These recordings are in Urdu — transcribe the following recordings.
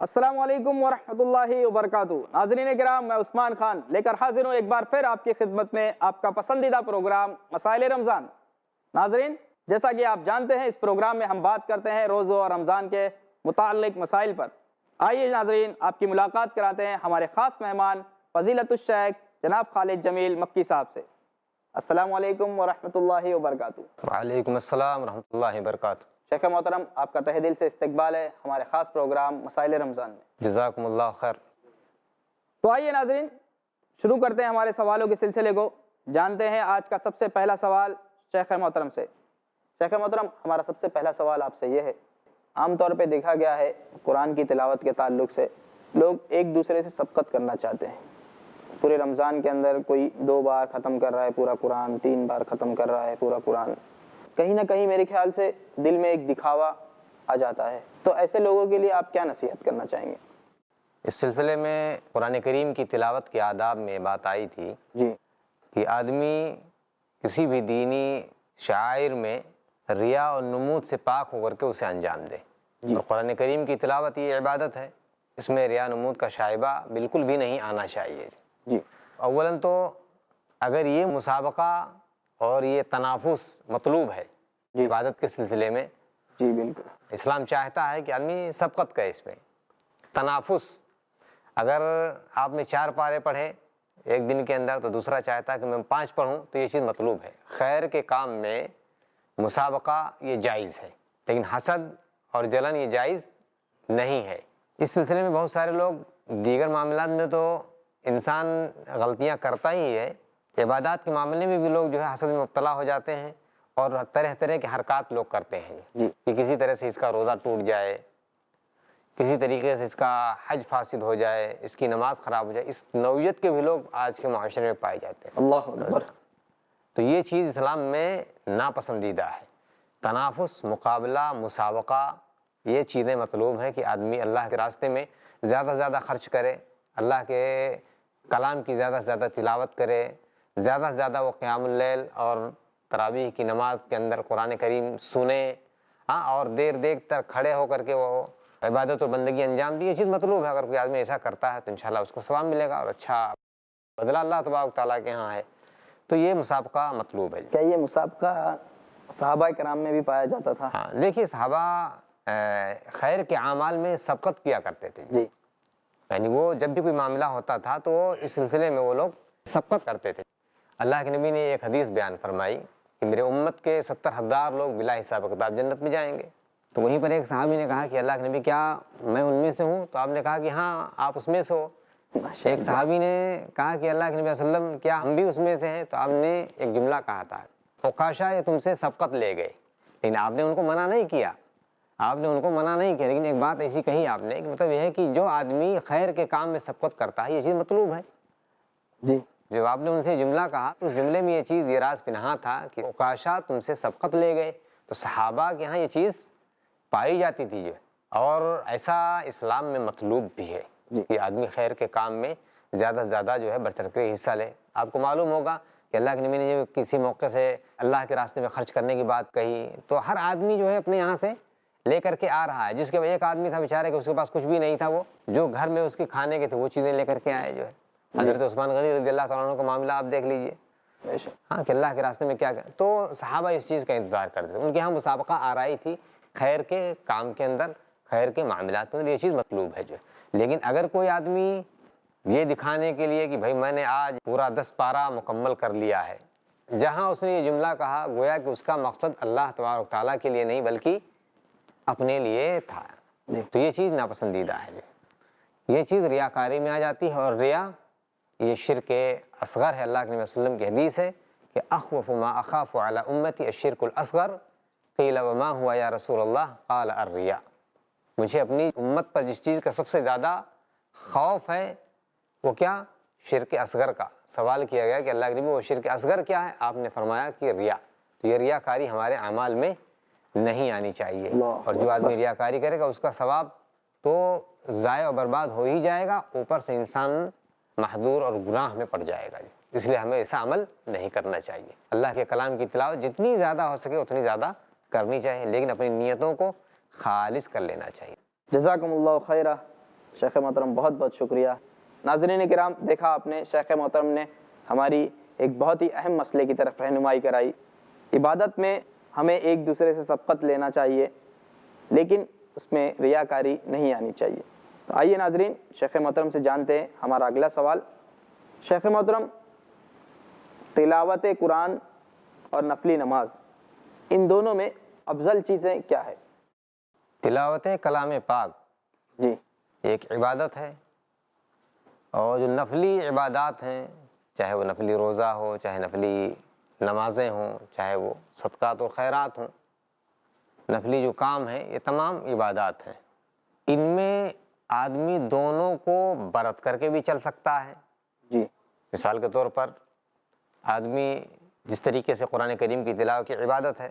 السلام علیکم ورحمۃ اللہ وبرکاتہ۔ ناظرین کرام، میں عثمان خان لے کر حاضر ہوں ایک بار پھر آپ کی خدمت میں آپ کا پسندیدہ پروگرام مسائل رمضان۔ ناظرین، جیسا کہ آپ جانتے ہیں اس پروگرام میں ہم بات کرتے ہیں روزوں اور رمضان کے متعلق مسائل پر۔ آئیے ناظرین، آپ کی ملاقات کراتے ہیں ہمارے خاص مہمان فضیلت الشیخ جناب خالد جمیل مکی صاحب سے۔ السلام علیکم ورحمۃ اللہ وبرکاتہ۔ وعلیکم السلام ورحمۃ اللہ وبرکاتہ۔ شیخ محترم، آپ کا تہہ دل سے استقبال ہے ہمارے خاص پروگرام مسائل رمضان میں۔ جزاکم اللہ خیر۔ تو آئیے ناظرین، شروع کرتے ہیں ہمارے سوالوں کے سلسلے کو۔ جانتے ہیں آج کا سب سے پہلا سوال شیخ محترم سے۔ شیخ محترم، ہمارا سب سے پہلا سوال آپ سے یہ ہے، عام طور پہ دیکھا گیا ہے قرآن کی تلاوت کے تعلق سے لوگ ایک دوسرے سے سبقت کرنا چاہتے ہیں۔ پورے رمضان کے اندر کوئی 2 بار ختم کر رہا ہے پورا قرآن، 3 بار ختم کر رہا ہے پورا قرآن۔ کہیں نہ کہیں میرے خیال سے دل میں ایک دکھاوا آ جاتا ہے، تو ایسے لوگوں کے لیے آپ کیا نصیحت کرنا چاہیں گے؟ اس سلسلے میں قرآن کریم کی تلاوت کے آداب میں بات آئی تھی جی، کہ آدمی کسی بھی دینی شعائر میں ریا اور نمود سے پاک ہو کر کے اسے انجام دے۔ اور قرآن کریم کی تلاوت یہ عبادت ہے، اس میں ریا نمود کا شائبہ بالکل بھی نہیں آنا چاہیے۔ جی، اولاً تو اگر یہ مسابقہ اور یہ تنافس مطلوب ہے عبادت کے سلسلے میں، جی بالکل، اسلام چاہتا ہے کہ آدمی سبقت کرے اس میں۔ تنافس، اگر آپ نے 4 پارے پڑھے ایک دن کے اندر تو دوسرا چاہتا ہے کہ میں 5 پڑھوں، تو یہ چیز مطلوب ہے۔ خیر کے کام میں مسابقہ یہ جائز ہے، لیکن حسد اور جلن یہ جائز نہیں ہے۔ اس سلسلے میں بہت سارے لوگ، دیگر معاملات میں تو انسان غلطیاں کرتا ہی ہے، عبادات کے معاملے میں بھی لوگ جو ہے حسد میں مبتلا ہو جاتے ہیں اور طرح طرح کے حرکات لوگ کرتے ہیں کہ کسی طرح سے اس کا روزہ ٹوٹ جائے، کسی طریقے سے اس کا حج فاسد ہو جائے، اس کی نماز خراب ہو جائے۔ اس نوعیت کے بھی لوگ آج کے معاشرے میں پائے جاتے ہیں۔ اللہ اکبر۔ تو یہ چیز اسلام میں ناپسندیدہ ہے۔ تنافس، مقابلہ، مسابقہ، یہ چیزیں مطلوب ہیں کہ آدمی اللہ کے راستے میں زیادہ سے زیادہ خرچ کرے، اللہ کے کلام کی زیادہ سے زیادہ تلاوت کرے، زیادہ سے زیادہ وہ قیام اللیل اور تراویح کی نماز کے اندر قرآن کریم سنے، اور دیر دیر تک کھڑے ہو کر کے وہ عبادت و بندگی انجام دی۔ یہ چیز مطلوب ہے۔ اگر کوئی آدمی ایسا کرتا ہے تو انشاءاللہ اس کو ثواب ملے گا اور اچھا بدلہ اللہ تبارک تعالیٰ کے ہاں ہے۔ تو یہ مسابقہ مطلوب ہے۔ کیا یہ مسابقہ صحابہ کرام میں بھی پایا جاتا تھا؟ ہاں، دیکھیے صحابہ خیر کے اعمال میں سبقت کیا کرتے تھے، جی، یعنی وہ جب بھی کوئی معاملہ ہوتا تھا تو اس سلسلے میں وہ لوگ سبقت کرتے تھے۔ اللہ کے نبی نے ایک حدیث بیان فرمائی کہ میرے امت کے 70,000 لوگ بلا حساب کتاب جنت میں جائیں گے۔ تو وہیں پر ایک صحابی نے کہا کہ اللہ کے نبی کیا میں ان میں سے ہوں؟ تو آپ نے کہا کہ ہاں آپ اس میں سے ہو۔ ایک صحابی نے کہا کہ اللہ کے نبی صلی اللہ علیہ وسلم کیا ہم بھی اس میں سے ہیں؟ تو آپ نے ایک جملہ کہا تھا، عکاشہ یہ تم سے سبقت لے گئے، لیکن آپ نے ان کو منع نہیں کیا، آپ نے ان کو منع نہیں کیا، لیکن ایک بات ایسی کہی آپ نے کہ مطلب یہ ہے کہ جو آدمی خیر کے کام میں سبقت کرتا ہے یہ چیز مطلوب ہے۔ جی، جب آپ نے ان سے جملہ کہا تو اس جملے میں یہ چیز، یہ راز پنہا تھا کہ عکاشہ تم سے سبقت لے گئے۔ تو صحابہ کے ہاں یہ چیز پائی جاتی تھی جو، اور ایسا اسلام میں مطلوب بھی ہے کہ آدمی خیر کے کام میں زیادہ سے زیادہ جو ہے بڑھ چڑھ کے حصہ لے۔ آپ کو معلوم ہوگا کہ اللہ کے نبی نے جب کسی موقع سے اللہ کے راستے میں خرچ کرنے کی بات کہی تو ہر آدمی جو ہے اپنے یہاں سے لے کر کے آ رہا ہے۔ جس کے ایک آدمی تھا بیچارے کہ اس کے پاس کچھ بھی نہیں تھا، وہ جو گھر میں اس کے کھانے کے تھے وہ چیزیں لے کر کے آئے جو ہے۔ حضرت عثمان غنی رضی اللہ تعالیٰ عنہ کا معاملہ آپ دیکھ لیجئے، ہاں کہ اللہ کے راستے میں کیا تو صحابہ اس چیز کا انتظار کرتے تھے۔ ان کے ہاں مسابقہ آ رہی تھی خیر کے کام کے اندر، خیر کے معاملات کے اندر، یہ چیز مطلوب ہے جو۔ لیکن اگر کوئی آدمی یہ دکھانے کے لیے کہ بھائی میں نے آج پورا 10 پارہ مکمل کر لیا ہے، جہاں اس نے یہ جملہ کہا گویا کہ اس کا مقصد اللہ تبارک تعالیٰ کے لیے نہیں بلکہ اپنے لیے تھا، تو یہ چیز ناپسندیدہ ہے۔ یہ چیز ریاکاری میں آ جاتی ہے، اور ریا یہ شرک اصغر ہے۔ اللہ کے نبی صلی اللہ علیہ وسلم کی حدیث ہے کہ اخوف ما اخاف علی امتی الشرک الاصغر قیل وما ہوا یا رسول اللہ قال الریا۔ مجھے اپنی امت پر جس چیز کا سب سے زیادہ خوف ہے وہ کیا؟ شرک اصغر کا۔ سوال کیا گیا کہ اللہ کے نبی وہ شرک اصغر کیا ہے؟ آپ نے فرمایا کہ ریا۔ تو یہ ریاکاری ہمارے اعمال میں نہیں آنی چاہیے، اور جو آدمی ریاکاری کرے گا اس کا ثواب تو ضائع و برباد ہو ہی جائے گا، اوپر سے انسان محظور اور گناہ میں پڑ جائے گا۔ اس لیے ہمیں ایسا عمل نہیں کرنا چاہیے۔ اللہ کے کلام کی تلاوت جتنی زیادہ ہو سکے اتنی زیادہ کرنی چاہیے، لیکن اپنی نیتوں کو خالص کر لینا چاہیے۔ جزاکم اللہ خیرہ شیخ محترم بہت بہت شکریہ۔ ناظرین کرام، دیکھا آپ نے شیخ محترم نے ہماری ایک بہت ہی اہم مسئلے کی طرف رہنمائی کرائی۔ عبادت میں ہمیں ایک دوسرے سے سبقت لینا چاہیے، لیکن اس میں ریاکاری نہیں آنی چاہیے۔ تو آئیے ناظرین شیخ محترم سے جانتے ہیں ہمارا اگلا سوال۔ شیخ محترم، تلاوت قرآن اور نفلی نماز، ان دونوں میں افضل چیزیں کیا ہے؟ تلاوت کلام پاک جی ایک عبادت ہے، اور جو نفلی عبادات ہیں، چاہے وہ نفلی روزہ ہو، چاہے نفلی نمازیں ہوں، چاہے وہ صدقات و خیرات ہوں، نفلی جو کام ہیں، یہ تمام عبادات ہیں۔ ان میں آدمی دونوں کو برت کر کے بھی چل سکتا ہے۔ جی مثال کے طور پر آدمی جس طریقے سے قرآن کریم کی تلاوت کی عبادت ہے،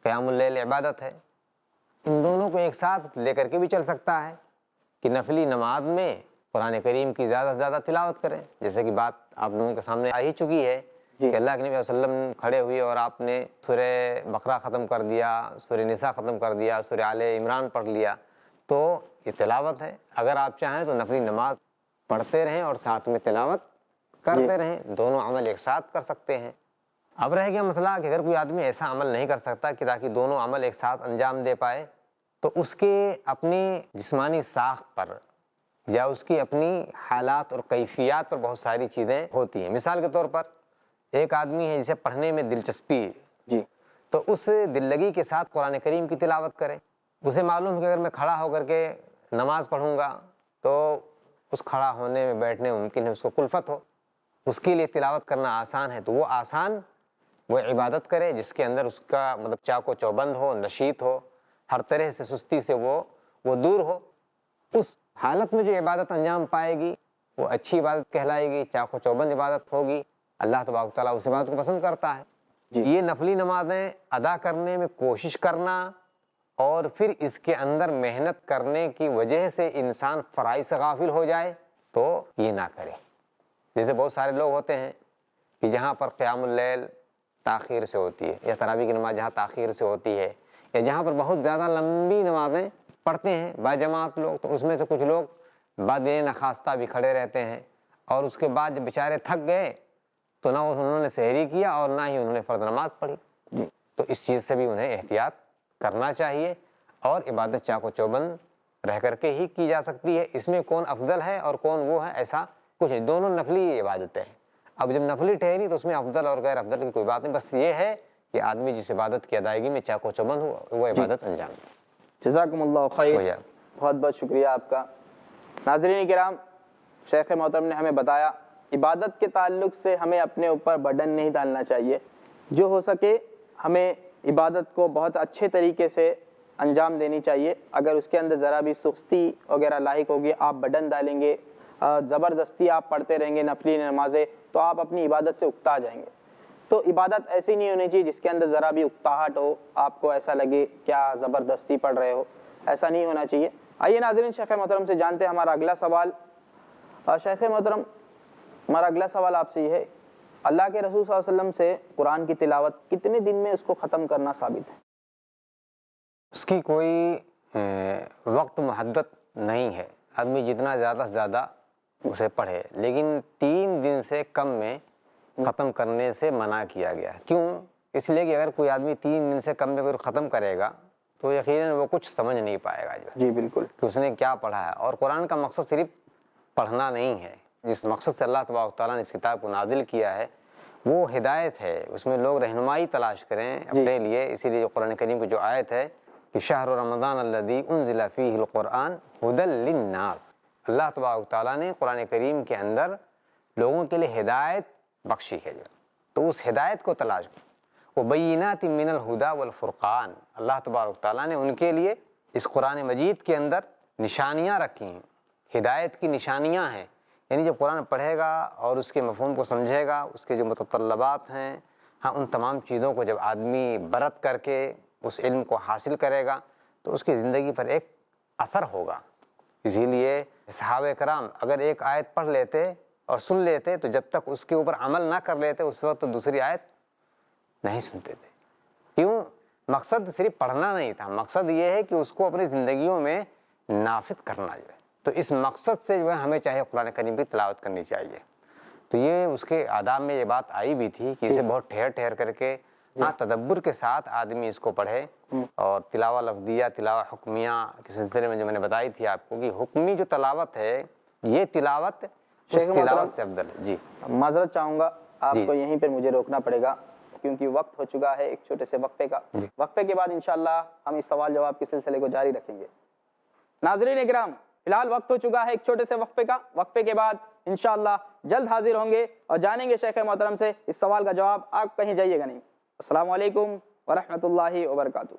قیام اللیل عبادت ہے، ان دونوں کو ایک ساتھ لے کر کے بھی چل سکتا ہے کہ نفلی نماز میں قرآن کریم کی زیادہ سے زیادہ تلاوت کریں، جیسے کہ بات آپ لوگوں کے سامنے آ ہی چکی ہے کہ اللہ کے نبی صلی اللہ علیہ وسلم کھڑے ہوئے اور آپ نے سورہ بقرہ ختم کر دیا، سورہ نساء ختم کر دیا، سورہ آل عمران پڑھ لیا، تو یہ تلاوت ہے۔ اگر آپ چاہیں تو نفلی نماز پڑھتے رہیں اور ساتھ میں تلاوت کرتے رہیں، دونوں عمل ایک ساتھ کر سکتے ہیں۔ اب رہ گیا مسئلہ کہ اگر کوئی آدمی ایسا عمل نہیں کر سکتا کہ تاکہ دونوں عمل ایک ساتھ انجام دے پائے، تو اس کے اپنی جسمانی ساخت پر یا اس کی اپنی حالات اور کیفیات پر بہت ساری چیزیں ہوتی ہیں۔ مثال کے طور پر ایک آدمی ہے جسے پڑھنے میں دلچسپی ہے، جی تو اس دل لگی کے ساتھ قرآن کریم کی تلاوت کرے۔ اسے معلوم ہے کہ اگر میں کھڑا ہو کر کے نماز پڑھوں گا تو اس کھڑا ہونے میں بیٹھنے میں ممکن ہے اس کو کلفت ہو، اس کے لیے تلاوت کرنا آسان ہے، تو وہ آسان وہ عبادت کرے جس کے اندر اس کا مطلب چاق و چوبند ہو، نشیط ہو، ہر طرح سے سستی سے وہ دور ہو۔ اس حالت میں جو عبادت انجام پائے گی وہ اچھی عبادت کہلائے گی، چاق و چوبند عبادت ہوگی۔ اللہ تبارک و تعالیٰ اس عبادت کو پسند کرتا ہے۔ یہ نفلی نمازیں ادا کرنے میں کوشش کرنا اور پھر اس کے اندر محنت کرنے کی وجہ سے انسان فرائض سے غافل ہو جائے تو یہ نہ کرے۔ جیسے بہت سارے لوگ ہوتے ہیں کہ جہاں پر قیام اللیل تاخیر سے ہوتی ہے، یا تراویح کی نماز جہاں تاخیر سے ہوتی ہے، یا جہاں پر بہت زیادہ لمبی نمازیں پڑھتے ہیں باجماعت لوگ، تو اس میں سے کچھ لوگ بعد نخواستہ بھی کھڑے رہتے ہیں، اور اس کے بعد جب بیچارے تھک گئے تو نہ انہوں نے سحری کیا اور نہ ہی انہوں نے فرض نماز پڑھی۔ تو اس چیز سے بھی انہیں احتیاط کرنا چاہیے، اور عبادت چاق و چوبند رہ کر کے ہی کی جا سکتی ہے۔ اس میں کون افضل ہے اور کون وہ ہے، ایسا کچھ نہیں، دونوں نفلی عبادتیں ہیں۔ اب جب نفلی ٹھہری تو اس میں افضل اور غیر افضل کی کوئی بات نہیں، بس یہ ہے کہ آدمی جس عبادت کی ادائیگی میں چاق و چوبند ہو وہ عبادت انجام دے۔ جزاکم اللہ خیر، بہت بہت شکریہ آپ کا۔ ناظرین کرام، شیخ محترم نے ہمیں بتایا عبادت کے تعلق سے ہمیں اپنے اوپر برڈن نہیں ڈالنا چاہیے، جو ہو سکے ہمیں عبادت کو بہت اچھے طریقے سے انجام دینی چاہیے۔ اگر اس کے اندر ذرا بھی سستی وغیرہ لاحق ہوگی، آپ برڈن ڈالیں گے، زبردستی آپ پڑھتے رہیں گے نفلی نمازیں، تو آپ اپنی عبادت سے اکتا جائیں گے۔ تو عبادت ایسی نہیں ہونی چاہیے جس کے اندر ذرا بھی اکتاہٹ ہو، آپ کو ایسا لگے کیا زبردستی پڑھ رہے ہو، ایسا نہیں ہونا چاہیے۔ آئیے ناظرین شیخ محترم سے جانتے ہیں ہمارا اگلا سوال۔ شیخ محترم، ہمارا اگلا سوال آپ سے یہ ہے، اللہ کے رسول صلی اللہ علیہ وسلم سے قرآن کی تلاوت کتنے دن میں اس کو ختم کرنا ثابت ہے؟ اس کی کوئی وقت محدد نہیں ہے، آدمی جتنا زیادہ سے زیادہ اسے پڑھے، لیکن 3 دن سے کم میں ختم کرنے سے منع کیا گیا ہے۔ کیوں؟ اس لیے کہ اگر کوئی آدمی 3 دن سے کم میں کوئی ختم کرے گا تو یقیناً وہ کچھ سمجھ نہیں پائے گا جی بالکل، کہ اس نے کیا پڑھا ہے۔ اور قرآن کا مقصد صرف پڑھنا نہیں ہے، جس مقصد سے اللہ تبارک و تعالیٰ نے اس کتاب کو نازل کیا ہے وہ ہدایت ہے، اس میں لوگ رہنمائی تلاش کریں اپنے لیے۔ اسی لیے جو قرآن کریم کی جو آیت ہے کہ شہر رمضان الذی انزل فیہ القرآن ھدی للناس، اللہ تبارک و تعالیٰ نے قرآن کریم کے اندر لوگوں کے لیے ہدایت بخشی ہے، تو اس ہدایت کو تلاش کریں۔ وبینات من الہدی والفرقان، اللہ تبارک و تعالیٰ نے ان کے لیے اس قرآن مجید کے اندر نشانیاں رکھی ہیں، ہدایت کی نشانیاں ہیں۔ یعنی جب قرآن پڑھے گا اور اس کے مفہوم کو سمجھے گا، اس کے جو متطلبات ہیں، ان تمام چیزوں کو جب آدمی برت کر کے اس علم کو حاصل کرے گا تو اس کی زندگی پر ایک اثر ہوگا۔ اسی لیے صحابہ کرام اگر ایک آیت پڑھ لیتے اور سن لیتے تو جب تک اس کے اوپر عمل نہ کر لیتے اس وقت دوسری آیت نہیں سنتے تھے۔ کیوں؟ مقصد صرف پڑھنا نہیں تھا، مقصد یہ ہے کہ اس کو اپنی زندگیوں میں نافذ کرنا جو ہے، تو اس مقصد سے جو ہے ہمیں چاہے قرآن کریم کی تلاوت کرنی چاہیے. تو یہ اس کے آداب میں یہ بات آئی بھی تھی کہ اسے بہت ٹھہر ٹھہر کر کے ہاں تدبر کے ساتھ آدمی اس کو پڑھے. اور تلاوہ لفظیہ تلاوہ حکمیہ کے سلسلے میں جو میں نے بتائی تھی آپ کو کہ حکمی جو تلاوت ہے یہ تلاوت اس تلاوت سے افضل ہے. جی معذرت چاہوں گا آپ کو یہیں پر مجھے روکنا پڑے گا کیونکہ وقت ہو چکا ہے ایک چھوٹے سے وقفے کا. وقفے کے بعد انشاءاللہ ہم اس سوال جواب کے سلسلے کو جاری رکھیں گے. ناظرین اکرام فی الحال وقت ہو چکا ہے ایک چھوٹے سے وقفے کا. وقفے کے بعد انشاءاللہ جلد حاضر ہوں گے اور جانیں گے شیخ محترم سے اس سوال کا جواب. آپ کہیں جائیے گا نہیں. السلام علیکم ورحمۃ اللہ وبرکاتہ.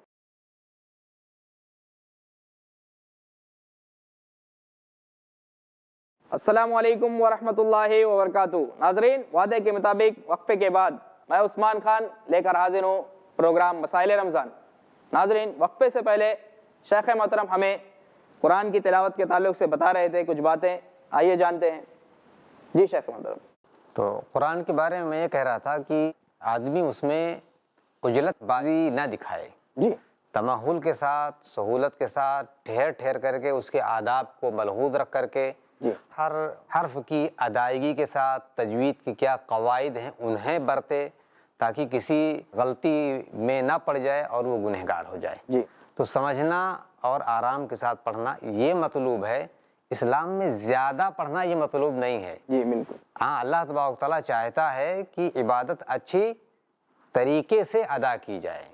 السلام علیکم ورحمۃ اللہ وبرکاتہ. ناظرین وعدے کے مطابق وقفے کے بعد میں عثمان خان لے کر حاضر ہوں پروگرام مسائل رمضان. ناظرین وقفے سے پہلے شیخ محترم ہمیں قرآن کی تلاوت کے تعلق سے بتا رہے تھے کچھ باتیں. آئیے جانتے ہیں. جی شیخ محترم. تو قرآن کے بارے میں یہ کہہ رہا تھا کہ آدمی اس میں عجلت بازی نہ دکھائے. جی تمہل کے ساتھ سہولت کے ساتھ ٹھہر ٹھہر کر کے اس کے آداب کو ملحوظ رکھ کر کے ہر حرف کی ادائیگی کے ساتھ تجوید کی کیا قواعد ہیں انہیں برتے تاکہ کسی غلطی میں نہ پڑ جائے اور وہ گنہگار ہو جائے. جی تو سمجھنا اور آرام کے ساتھ پڑھنا یہ مطلوب ہے. اسلام میں زیادہ پڑھنا یہ مطلوب نہیں ہے. جی بالکل. ہاں اللہ تبارک تعالیٰ چاہتا ہے کہ عبادت اچھی طریقے سے ادا کی جائے.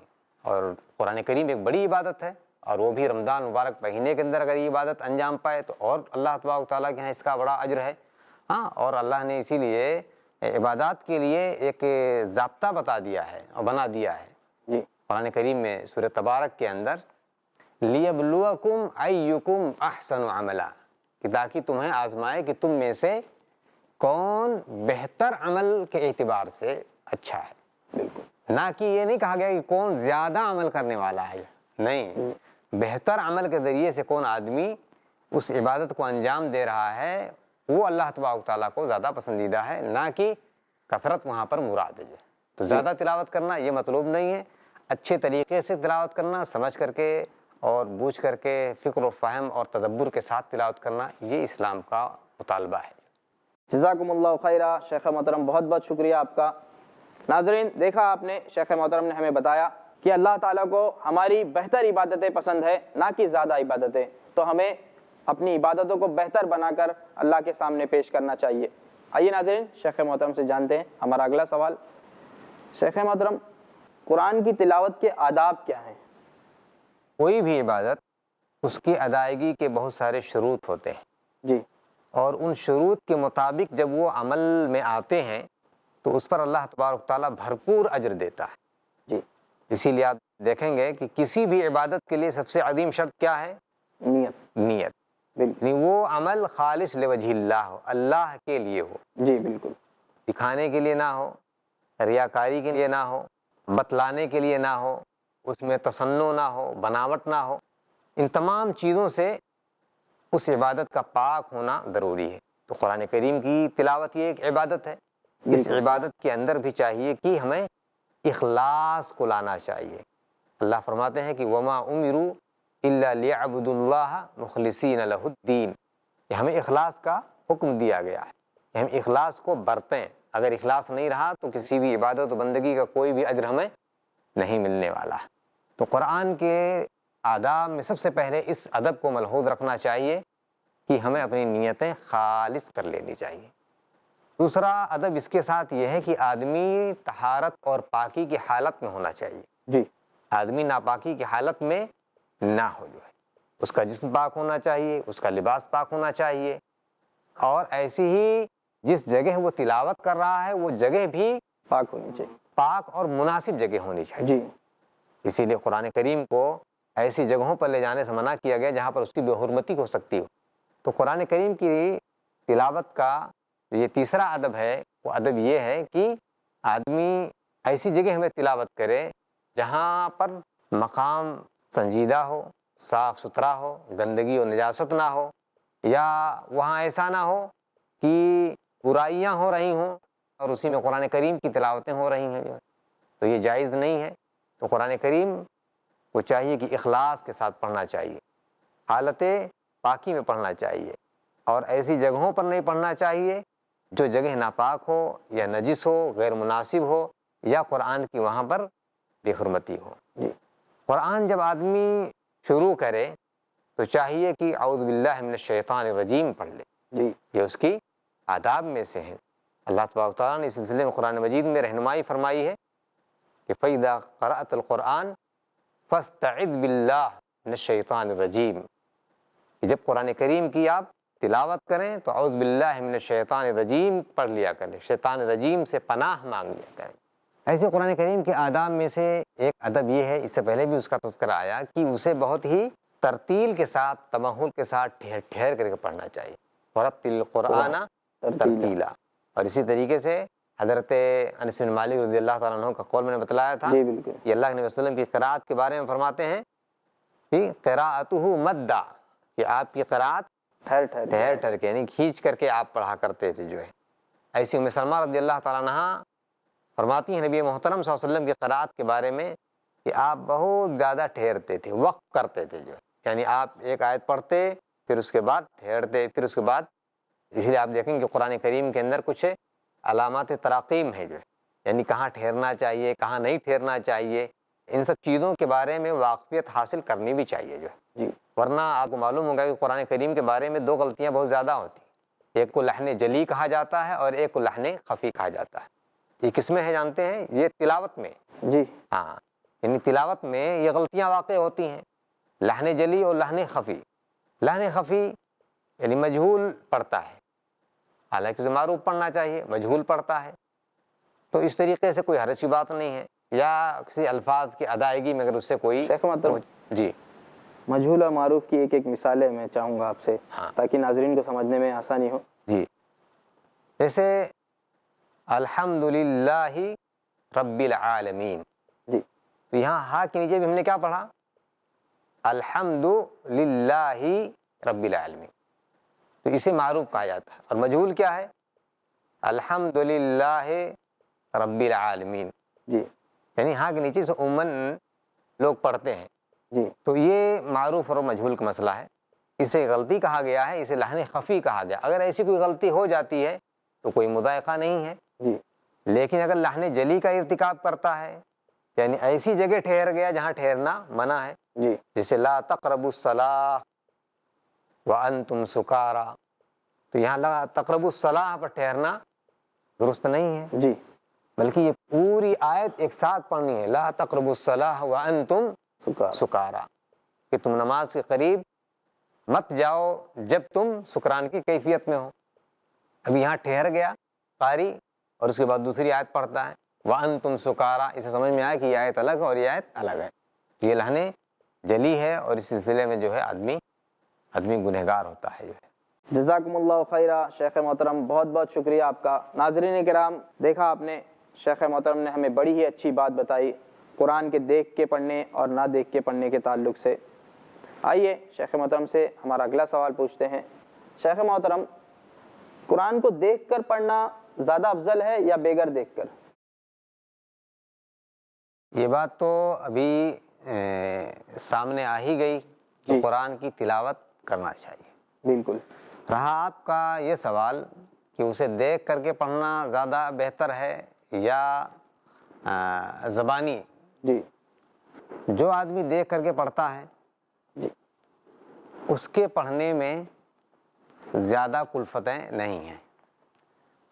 اور قرآن کریم ایک بڑی عبادت ہے اور وہ بھی رمضان مبارک مہینے کے اندر اگر یہ عبادت انجام پائے تو اور اللہ تبارک تعالیٰ کے ہاں اس کا بڑا اجر ہے. ہاں اور اللہ نے اسی لیے عبادات کے لیے ایک ضابطہ بتا دیا ہے اور بنا دیا ہے. جی قرآن کریم میں سورہ تبارک کے اندر لِيَبْلُوَكُمْ أَيُّكُمْ أَحْسَنُ عَمَلًا کہ تاکہ تمہیں آزمائے کہ تم میں سے کون بہتر عمل کے اعتبار سے اچھا ہے. بالکل. نہ کہ یہ نہیں کہا گیا کہ کون زیادہ عمل کرنے والا ہے. نہیں, بہتر عمل کے ذریعے سے کون آدمی اس عبادت کو انجام دے رہا ہے وہ اللہ تبارک تعالیٰ کو زیادہ پسندیدہ ہے, نہ کہ کثرت وہاں پر مراد ہے. تو زیادہ تلاوت کرنا یہ مطلوب نہیں ہے. اچھے طریقے سے تلاوت کرنا, سمجھ کر کے اور بوجھ کر کے فکر و فہم اور تدبر کے ساتھ تلاوت کرنا یہ اسلام کا مطالبہ ہے. جزاکم اللہ خیرہ. شیخ محترم بہت بہت شکریہ آپ کا. ناظرین دیکھا آپ نے شیخ محترم نے ہمیں بتایا کہ اللہ تعالیٰ کو ہماری بہتر عبادتیں پسند ہے نہ کہ زیادہ عبادتیں. تو ہمیں اپنی عبادتوں کو بہتر بنا کر اللہ کے سامنے پیش کرنا چاہیے. آئیے ناظرین شیخ محترم سے جانتے ہیں ہمارا اگلا سوال. شیخ محترم قرآن کی تلاوت کے آداب کیا ہیں؟ کوئی بھی عبادت اس کی ادائیگی کے بہت سارے شروط ہوتے ہیں. جی. اور ان شروط کے مطابق جب وہ عمل میں آتے ہیں تو اس پر اللہ تبارک تعالیٰ بھرپور اجر دیتا ہے. جی. اسی لیے آپ دیکھیں گے کہ کسی بھی عبادت کے لیے سب سے عظیم شرط کیا ہے؟ نیت. نیت. بالکل. وہ عمل خالص لوجہ اللہ ہو, اللہ کے لیے ہو. جی بالکل. دکھانے کے لیے نہ ہو, ریاکاری کے لیے نہ ہو, بتلانے کے لیے نہ ہو, اس میں تصنع نہ ہو, بناوٹ نہ ہو. ان تمام چیزوں سے اس عبادت کا پاک ہونا ضروری ہے. تو قرآن کریم کی تلاوت یہ ایک عبادت ہے. اس عبادت کے اندر بھی چاہیے کہ ہمیں اخلاص کو لانا چاہیے. اللہ فرماتے ہیں کہ وما امروا الا ليعبدوا الله مخلصین لہ الدین. کہ ہمیں اخلاص کا حکم دیا گیا ہے کہ ہم اخلاص کو برتیں. اگر اخلاص نہیں رہا تو کسی بھی عبادت و بندگی کا کوئی بھی اجر ہمیں نہیں ملنے والا. تو قرآن کے آداب میں سب سے پہلے اس ادب کو ملحوظ رکھنا چاہیے کہ ہمیں اپنی نیتیں خالص کر لینی چاہیے. دوسرا ادب اس کے ساتھ یہ ہے کہ آدمی طہارت اور پاکی کی حالت میں ہونا چاہیے. جی. آدمی ناپاکی کی حالت میں نہ ہو. جو ہے اس کا جسم پاک ہونا چاہیے, اس کا لباس پاک ہونا چاہیے, اور ایسی ہی جس جگہ وہ تلاوت کر رہا ہے وہ جگہ بھی پاک ہونی چاہیے, پاک اور مناسب جگہ ہونی چاہیے. جی. اسی لیے قرآن کریم کو ایسی جگہوں پر لے جانے سے منع کیا گیا جہاں پر اس کی بے حرمتی ہو سکتی ہو. تو قرآن کریم کی تلاوت کا یہ تیسرا ادب ہے, وہ ادب یہ ہے کہ آدمی ایسی جگہ ہمیں تلاوت کرے جہاں پر مقام سنجیدہ ہو, صاف ستھرا ہو, گندگی و نجاست نہ ہو, یا وہاں ایسا نہ ہو کہ برائیاں ہو رہی ہوں اور اسی میں قرآن کریم کی تلاوتیں ہو رہی ہیں. تو یہ جائز نہیں ہے. تو قرآن کریم کو چاہیے کہ اخلاص کے ساتھ پڑھنا چاہیے, حالت پاکی میں پڑھنا چاہیے، اور ایسی جگہوں پر نہیں پڑھنا چاہیے جو جگہ ناپاک ہو یا نجس ہو، غیر مناسب ہو، یا قرآن کی وہاں پر بے حرمتی ہو۔ جی قرآن جب آدمی شروع کرے تو چاہیے کہ اعوذ باللہ من الشیطان الرجیم پڑھ لے، جی یہ اس کی آداب میں سے ہیں۔ اللہ تبارک و تعالیٰ نے اس سلسلے میں قرآن مجید میں رہنمائی فرمائی ہے کہ فَإِذَا قَرَأْتَ الْقُرْآنَ فَاسْتَعِذْ بِاللَّهِ مِنَ الشَّيْطَانِ الرَّجِيمِ، کہ جب قرآن کریم کی آپ تلاوت کریں تو اعوذ باللہ من الشیطان الرجیم پڑھ لیا کریں، شیطان رجیم سے پناہ مانگ لیا کریں۔ ایسے قرآن کریم کے آداب میں سے ایک ادب یہ ہے، اس سے پہلے بھی اس کا تذکرہ آیا، کہ اسے بہت ہی ترتیل کے ساتھ، تمہل کے ساتھ ٹھہر ٹھہر کر کے پڑھنا چاہیے، وَرَتِّلِ الْقُرْآنَ ترتیلا۔ اور اسی طریقے سے حضرت انس بن مالک رضی اللہ تعالیٰ عنہ کا قول میں نے بتلایا تھا، جی بالکل، یہ اللہ کے نبی صلی اللہ علیہ وسلم کی قرأت کے بارے میں فرماتے ہیں کہ قراءتہ مدّا، کہ آپ کی قرأت ٹھہر ٹھہر ٹھہر ٹھہر کے یعنی کھینچ کر کے آپ پڑھا کرتے تھے جو ہے۔ ایسی ام سلمہ رضی اللہ تعالیٰ عنہ فرماتی ہیں نبی محترم صلی اللہ علیہ وسلم کی قرأت کے بارے میں کہ آپ بہت زیادہ ٹھہرتے تھے، وقف کرتے تھے جو ہے، یعنی آپ ایک آیت پڑھتے پھر اس کے بعد ٹھہرتے، پھر اس کے بعد، اس لیے آپ دیکھیں کہ قرآن کریم کے اندر کچھ علامات تراقیم ہیں جو ہے، یعنی کہاں ٹھہرنا چاہیے، کہاں نہیں ٹھہرنا چاہیے، ان سب چیزوں کے بارے میں واقفیت حاصل کرنی بھی چاہیے جو ہے، جی ورنہ آپ کو معلوم ہوگا کہ قرآن کریم کے بارے میں دو غلطیاں بہت زیادہ ہوتی ہیں، ایک کو لحن جلی کہا جاتا ہے اور ایک کو لحن خفی کہا جاتا ہے۔ یہ کس میں ہے جانتے ہیں؟ یہ تلاوت میں، جی ہاں، یعنی تلاوت میں یہ غلطیاں واقع ہوتی ہیں، لحن جلی اور لحن خفی۔ لحن خفی یعنی مجہول پڑھتا ہے، حالانکہ اسے معروف پڑھنا چاہیے، مجہول پڑھتا ہے، تو اس طریقے سے کوئی حرج کی بات نہیں ہے، یا کسی الفاظ کی ادائیگی میں اگر اس سے کوئی شیخ مطلب جی مجہول اور معروف کی ایک مثالیں میں چاہوں گا آپ سے، ہاں تاکہ ناظرین کو سمجھنے میں آسانی ہو۔ جی، جیسے الحمدللہ رب العالمین، جی تو یہاں ہا کے نیچے بھی ہم نے کیا پڑھا؟ الحمدللہ رب العالمین، تو اسے معروف کہا جاتا ہے، اور مجہول کیا ہے؟ الحمدللہ رب العالمین، جی یعنی ہاں کے نیچے سے عموماً لوگ پڑھتے ہیں، جی تو یہ معروف اور مجہول کا مسئلہ ہے، اسے غلطی کہا گیا ہے، اسے لحن خفی کہا گیا۔ اگر ایسی کوئی غلطی ہو جاتی ہے تو کوئی مضائقہ نہیں ہے، جی لیکن اگر لحن جلی کا ارتکاب کرتا ہے، یعنی ایسی جگہ ٹھہر گیا جہاں ٹھہرنا منع ہے، جی جیسے لا تقربوا الصلاۃ وانتم سکارا، تو یہاں لا تقربوا الصلاۃ پر ٹھہرنا درست نہیں ہے، جی بلکہ یہ پوری آیت ایک ساتھ پڑھنی ہے، لا تقربوا الصلاۃ وانتم سکار سکارا، کہ تم نماز کے قریب مت جاؤ جب تم سکران کی کیفیت میں ہو۔ اب یہاں ٹھہر گیا قاری اور اس کے بعد دوسری آیت پڑھتا ہے وَأَنْتُمْ سُكَارَىٰ، اسے سمجھ میں آیا کہ یہ آیت الگ ہے اور یہ آیت الگ ہے، یہ لحن جلی ہے، اور اس سلسلے میں جو ہے آدمی گنہگار ہوتا ہے جو ہے۔ جزاکم اللہ خیرہ شیخ محترم، بہت بہت شکریہ آپ کا۔ ناظرین کرام، دیکھا آپ نے شیخ محترم نے ہمیں بڑی ہی اچھی بات بتائی قرآن کے دیکھ کے پڑھنے اور نہ دیکھ کے پڑھنے کے تعلق سے۔ آئیے شیخ محترم سے ہمارا اگلا سوال پوچھتے ہیں۔ شیخ محترم، قرآن کو دیکھ کر پڑھنا زیادہ افضل ہے یا بغیر دیکھ کر؟ یہ بات تو ابھی سامنے آ ہی گئی کہ جی قرآن کی تلاوت کرنا چاہیے۔ بالکل۔ رہا آپ کا یہ سوال کہ اسے دیکھ کر کے پڑھنا زیادہ بہتر ہے یا زبانی، جی جو آدمی دیکھ کر کے پڑھتا ہے جی اس کے پڑھنے میں زیادہ کلفتیں نہیں ہیں،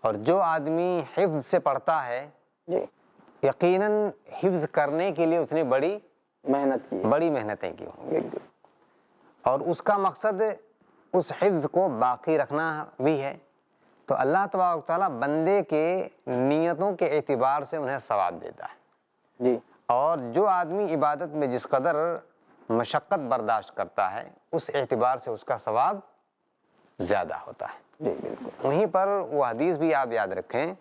اور جو آدمی حفظ سے پڑھتا ہے جی یقیناً حفظ کرنے کے لیے اس نے بڑی محنت کی ہے۔ محنتیں کی ہوں، بالکل۔ اور اس کا مقصد اس حفظ کو باقی رکھنا بھی ہے، تو اللہ تبارک و تعالیٰ بندے کے نیتوں کے اعتبار سے انہیں ثواب دیتا ہے، جی اور جو آدمی عبادت میں جس قدر مشقت برداشت کرتا ہے اس اعتبار سے اس کا ثواب زیادہ ہوتا ہے۔ جی بالکل۔ وہیں پر وہ حدیث بھی آپ یاد رکھیں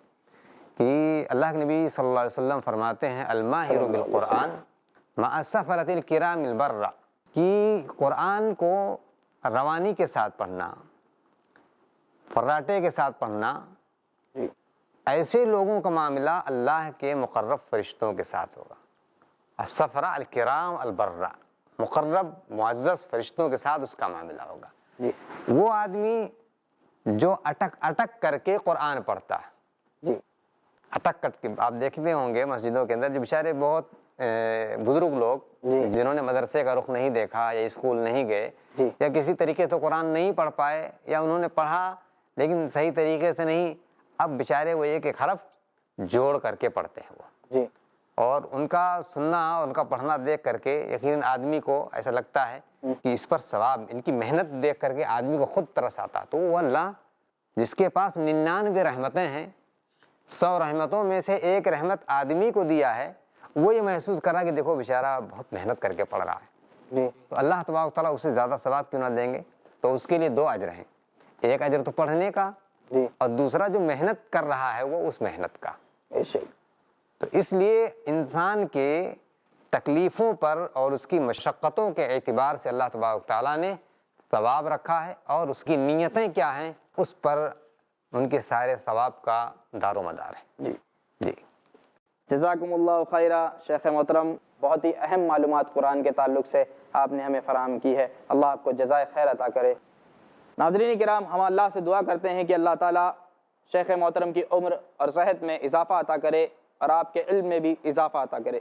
کہ اللہ کے نبی صلی اللہ علیہ وسلم فرماتے ہیں الماہر بالقرآن مع السفرۃ الکرام البررہ، کہ قرآن کو روانی کے ساتھ پڑھنا، فراٹے کے ساتھ پڑھنا، جی ایسے لوگوں کا معاملہ اللہ کے مقرب فرشتوں کے ساتھ ہوگا۔ السفرہ الکرام البررہ، مقرب معزز فرشتوں کے ساتھ اس کا معاملہ ہوگا۔ جی وہ آدمی جو اٹک اٹک کر کے قرآن پڑھتا ہے، جی اٹک کٹ کے، آپ دیکھتے ہوں گے مسجدوں کے اندر جو بیچارے بہت بزرگ لوگ جی جنہوں نے مدرسے کا رخ نہیں دیکھا یا اسکول نہیں گئے جی یا کسی طریقے سے قرآن نہیں پڑھ پائے یا انہوں نے پڑھا لیکن صحیح طریقے سے نہیں، اب بیچارے وہ ایک ایک حرف جوڑ کر کے پڑھتے ہیں وہ، جی اور ان کا سننا اور ان کا پڑھنا دیکھ کر کے یقیناً آدمی کو ایسا لگتا ہے کہ اس پر ثواب، ان کی محنت دیکھ کر کے آدمی کو خود ترس آتا۔ تو وہ اللہ جس کے پاس 99 رحمتیں ہیں، 100 رحمتوں میں سے ایک رحمت آدمی کو دیا ہے، وہ یہ محسوس کرا کہ دیکھو بیچارہ بہت محنت کر کے پڑھ رہا ہے، جی تو اللہ تبارک و تعالیٰ اسے زیادہ ثواب کیوں نہ دیں گے؟ تو اس کے لیے 2 اجر ہیں، ایک اجر تو پڑھنے کا جی اور دوسرا جو محنت کر رہا ہے وہ اس محنت کا۔ بے شک۔ تو اس لیے انسان کے تکلیفوں پر اور اس کی مشقتوں کے اعتبار سے اللہ تبارک و تعالیٰ نے ثواب رکھا ہے، اور اس کی نیتیں کیا ہیں اس پر ان کے سارے ثواب کا دار و مدار ہے۔ جی جی جزاکم اللہ خیرہ شیخ محترم، بہت ہی اہم معلومات قرآن کے تعلق سے آپ نے ہمیں فراہم کی ہے، اللہ آپ کو جزائے خیر عطا کرے۔ ناظرین کرام، ہم اللہ سے دعا کرتے ہیں کہ اللہ تعالیٰ شیخ محترم کی عمر اور صحت میں اضافہ عطا کرے اور آپ کے علم میں بھی اضافہ عطا کرے۔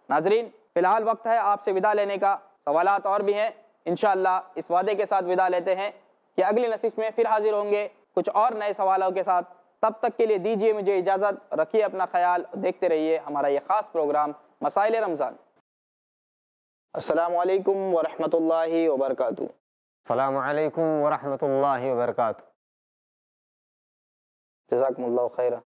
ناظرین، فی الحال وقت ہے آپ سے وداع لینے کا، سوالات اور بھی ہیں، انشاءاللہ اس وعدے کے ساتھ وداع لیتے ہیں کہ اگلی نشست میں پھر حاضر ہوں گے کچھ اور نئے سوالوں کے ساتھ۔ تب تک کے لیے دیجیے مجھے اجازت، رکھیے اپنا خیال، دیکھتے رہیے ہمارا یہ خاص پروگرام مسائل رمضان۔ السلام علیکم ورحمۃ اللہ وبرکاتہ۔ السلام علیکم ورحمۃ اللہ وبرکاتہ۔ جزاکم اللہ خیرہ۔